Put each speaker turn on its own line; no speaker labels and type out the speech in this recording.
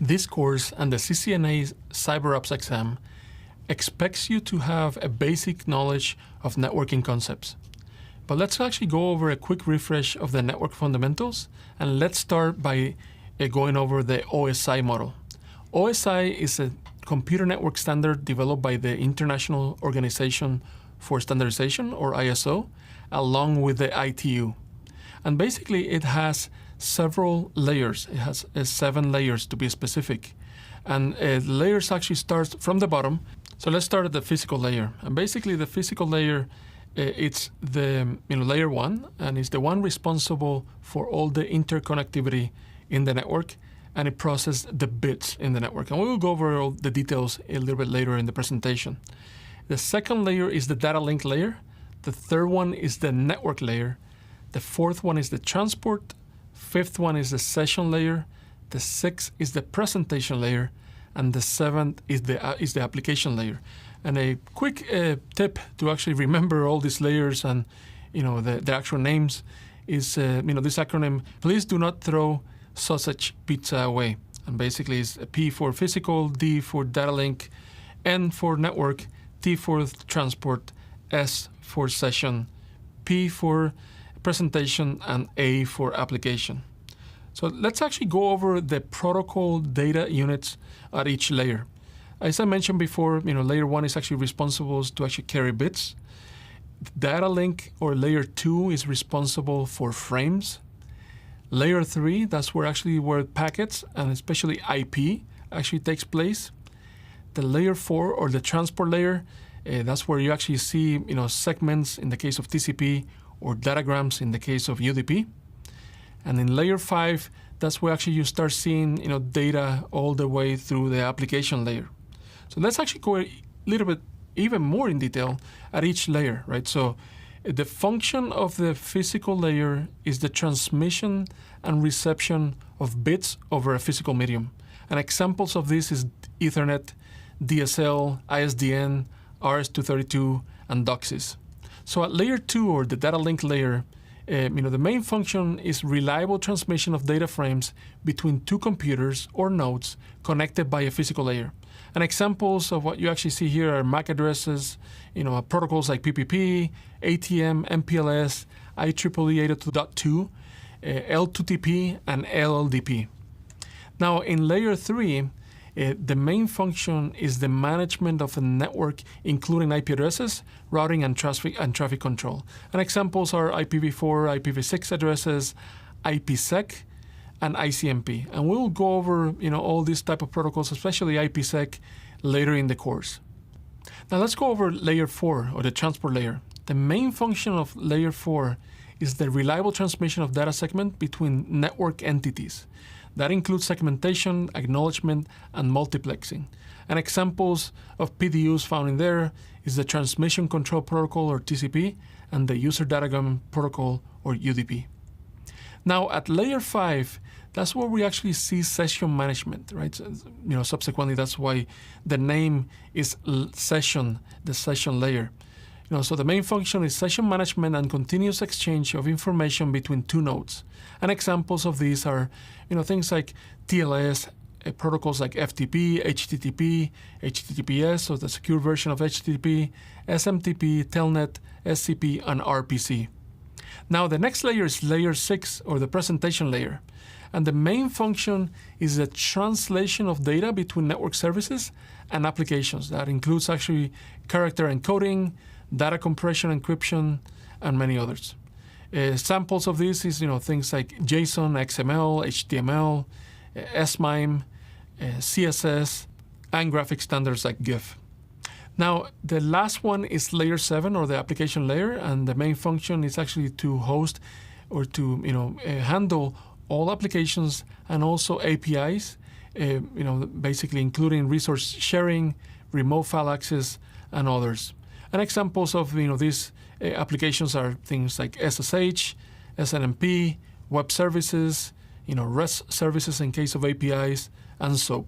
This course and the CCNA CyberOps exam expects you to have a basic knowledge of networking concepts. But let's actually go over a quick refresh of the network fundamentals, and let's start by going over the OSI model. OSI is a computer network standard developed by the International Organization for Standardization, or ISO, along with the ITU. And basically it has several layers. It has 7 layers to be specific. And layers actually start from the bottom. So let's start at the physical layer. And basically the physical layer, it's the layer 1, and it's the one responsible for all the interconnectivity in the network, and it processes the bits in the network. And we will go over all the details a little bit later in the presentation. The second layer is the data link layer. The third one is the network layer. The fourth one is the transport. Fifth one is the session layer. The sixth is the presentation layer. And the seventh is the application layer. And a quick tip to actually remember all these layers and the actual names is this acronym: please do not throw sausage pizza away. And basically it's P for physical, D for data link, N for network, T for transport, S for session, P for presentation, and A for application. So let's actually go over the protocol data units at each layer. As I mentioned before, layer 1 is actually responsible to actually carry bits. Data link, or layer 2, is responsible for frames. Layer 3, that's where packets, and especially IP, actually takes place. The layer 4, or the transport layer, that's where you actually see segments in the case of TCP, or datagrams in the case of UDP. And in layer 5, that's where actually you start seeing data all the way through the application layer. So let's actually go a little bit even more in detail at each layer, right? So the function of the physical layer is the transmission and reception of bits over a physical medium. And examples of this is Ethernet, DSL, ISDN, RS-232, and DOCSIS. So at layer 2, or the data link layer, the main function is reliable transmission of data frames between 2 computers or nodes connected by a physical layer. And examples of what you actually see here are MAC addresses, protocols like PPP, ATM, MPLS, IEEE 802.2, L2TP, and LLDP. Now in layer 3, the main function is the management of a network, including IP addresses, routing, and traffic control. And examples are IPv4, IPv6 addresses, IPsec, and ICMP. And we'll go over all these type of protocols, especially IPsec, later in the course. Now let's go over layer 4, or the transport layer. The main function of layer 4 is the reliable transmission of data segment between network entities. That includes segmentation, acknowledgement, and multiplexing. And examples of PDUs found in there is the Transmission Control Protocol, or TCP, and the User Datagram Protocol, or UDP. Now at layer 5, that's where we actually see session management, right? So, subsequently, that's why the name is session, the session layer. So the main function is session management and continuous exchange of information between 2 nodes. And examples of these are, things like TLS, protocols like FTP, HTTP, HTTPS, so the secure version of HTTP, SMTP, Telnet, SCP, and RPC. Now the next layer is layer 6, or the presentation layer. And the main function is the translation of data between network services and applications. That includes actually character encoding, data compression, encryption, and many others. Samples of this is things like JSON, XML, HTML, SMIME, CSS, and graphic standards like GIF. Now the last one is layer 7, or the application layer, and the main function is actually to host or to handle all applications and also APIs, basically including resource sharing, remote file access, and others. And examples of these applications are things like SSH, SNMP, web services, REST services in case of APIs, and SOAP.